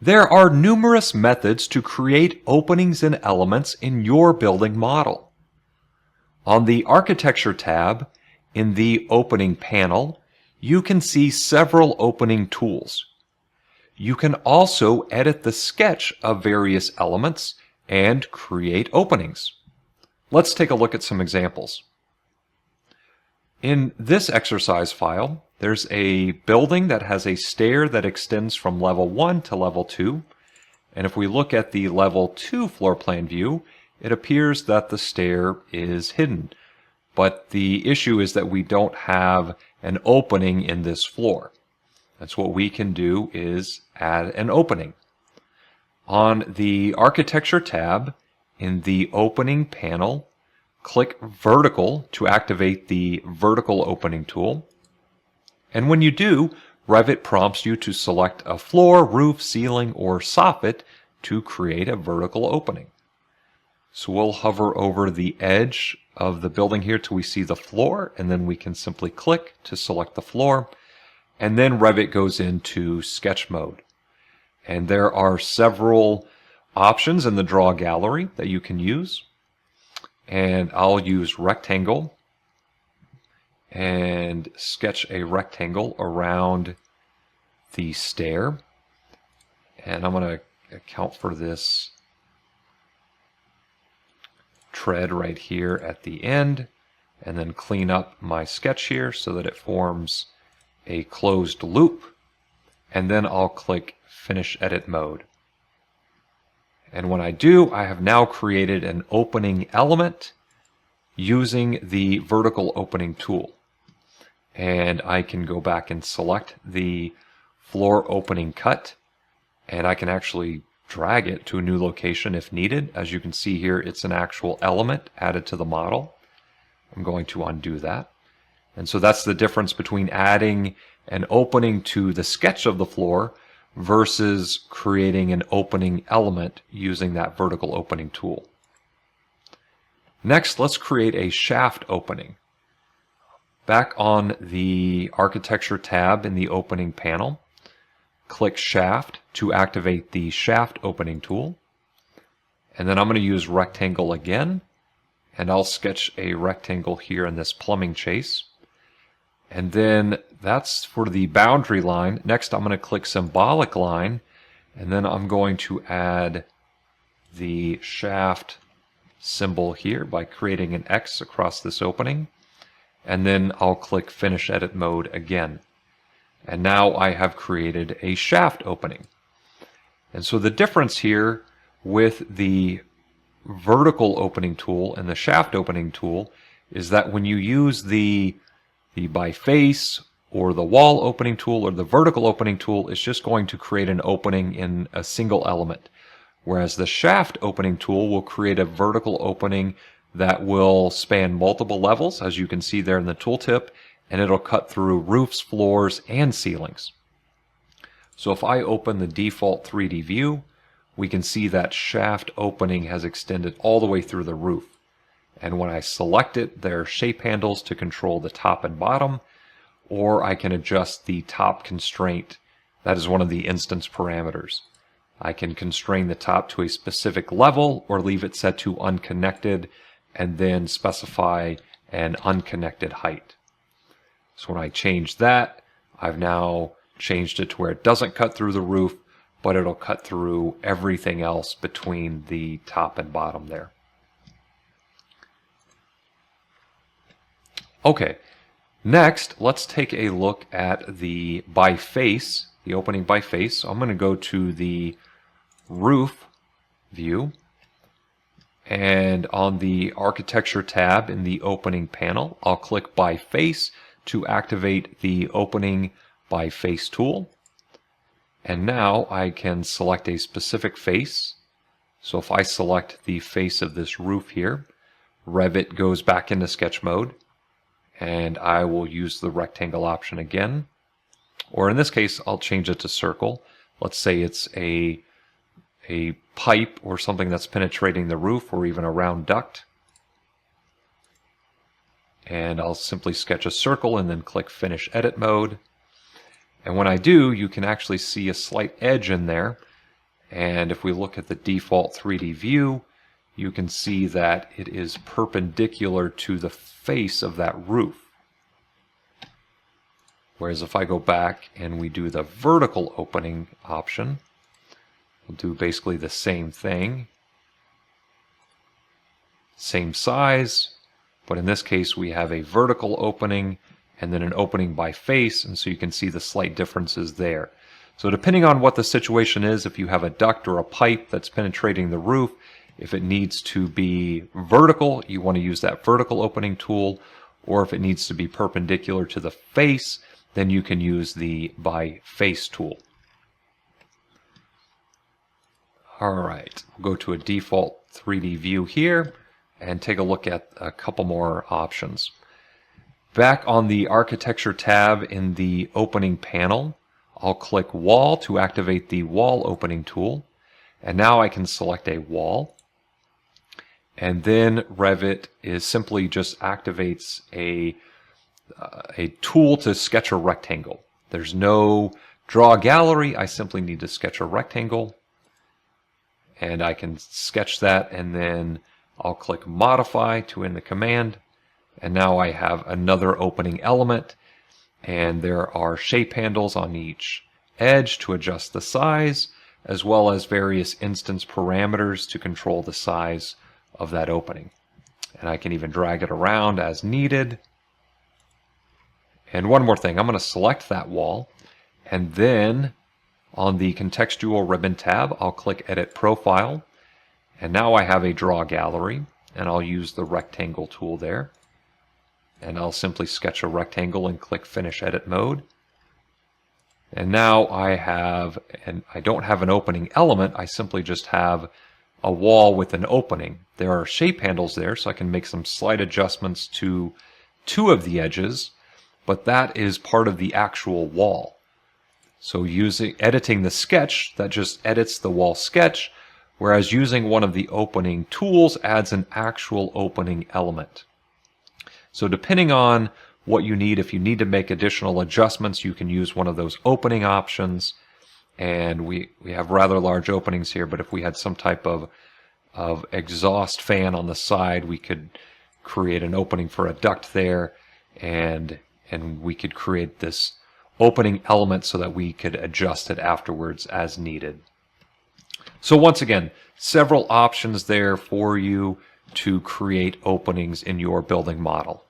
There are numerous methods to create openings and elements in your building model. On the Architecture tab, in the Opening panel, you can see several opening tools. You can also edit the sketch of various elements and create openings. Let's take a look at some examples. In this exercise file, there's a building that has a stair that extends from level 1 to level 2. And if we look at the level 2 floor plan view, it appears that the stair is hidden. But the issue is that we don't have an opening in this floor. That's what we can do is add an opening. On the Architecture tab, in the Opening panel, click Vertical to activate the Vertical Opening tool. And when you do, Revit prompts you to select a floor, roof, ceiling, or soffit to create a vertical opening. So we'll hover over the edge of the building here till we see the floor, and then we can simply click to select the floor, and then Revit goes into sketch mode. And there are several options in the draw gallery that you can use. And I'll use rectangle and sketch a rectangle around the stair. And I'm going to account for this tread right here at the end, and then clean up my sketch here so that it forms a closed loop. And then I'll click Finish Edit Mode. And when I do, I have now created an opening element using the vertical opening tool. And I can go back and select the floor opening cut, and I can actually drag it to a new location if needed. As you can see here, it's an actual element added to the model. I'm going to undo that. And so that's the difference between adding an opening to the sketch of the floor versus creating an opening element using that vertical opening tool. Next, let's create a shaft opening. Back on the Architecture tab in the Opening panel, click Shaft to activate the Shaft Opening tool. And then I'm going to use Rectangle again, and I'll sketch a rectangle here in this plumbing chase. And then that's for the boundary line. Next, I'm going to click Symbolic Line, and then I'm going to add the shaft symbol here by creating an X across this opening. And then I'll click Finish Edit Mode again. And now I have created a shaft opening. And so the difference here with the vertical opening tool and the shaft opening tool is that when you use the by face or the wall opening tool or the vertical opening tool, it's just going to create an opening in a single element. Whereas the shaft opening tool will create a vertical opening that will span multiple levels, as you can see there in the tooltip, and it'll cut through roofs, floors, and ceilings. So if I open the default 3D view, we can see that shaft opening has extended all the way through the roof. And when I select it, there are shape handles to control the top and bottom, or I can adjust the top constraint. That is one of the instance parameters. I can constrain the top to a specific level or leave it set to unconnected and then specify an unconnected height. So when I change that, I've now changed it to where it doesn't cut through the roof, but it'll cut through everything else between the top and bottom there. Okay, next let's take a look at the by face, the opening by face. So I'm going to go to the roof view, and on the Architecture tab in the Opening panel, I'll click by face to activate the Opening by Face tool. And now I can select a specific face. So if I select the face of this roof here, Revit goes back into sketch mode, and I will use the rectangle option again. Or in this case, I'll change it to circle. Let's say it's a pipe or something that's penetrating the roof, or even a round duct. And I'll simply sketch a circle and then click Finish Edit Mode. And when I do, you can actually see a slight edge in there. And if we look at the default 3D view, you can see that it is perpendicular to the face of that roof. Whereas if I go back and we do the vertical opening option, we'll do basically the same thing. Same size, but in this case we have a vertical opening and then an opening by face, and so you can see the slight differences there. So depending on what the situation is, if you have a duct or a pipe that's penetrating the roof, if it needs to be vertical, you want to use that vertical opening tool, or if it needs to be perpendicular to the face, then you can use the by face tool. Alright, we'll go to a default 3D view here and take a look at a couple more options. Back on the Architecture tab in the opening panel, I'll click Wall to activate the Wall Opening tool. And now I can select a wall. And then Revit simply just activates a tool to sketch a rectangle. There's no draw gallery. I simply need to sketch a rectangle. And I can sketch that, and then I'll click Modify to end the command. And now I have another opening element, and there are shape handles on each edge to adjust the size, as well as various instance parameters to control the size of that opening. And I can even drag it around as needed. And one more thing, I'm going to select that wall, and then on the contextual ribbon tab, I'll click Edit Profile, and now I have a draw gallery, and I'll use the rectangle tool there. And I'll simply sketch a rectangle and click Finish Edit Mode. And now I don't have an opening element, I simply just have a wall with an opening. There are shape handles there, so I can make some slight adjustments to two of the edges, but that is part of the actual wall. So editing the sketch, that just edits the wall sketch, whereas using one of the opening tools adds an actual opening element. So depending on what you need, if you need to make additional adjustments, you can use one of those opening options. And we have rather large openings here, but if we had some type of exhaust fan on the side, we could create an opening for a duct there, and we could create this opening element so that we could adjust it afterwards as needed. So once again, several options there for you to create openings in your building model.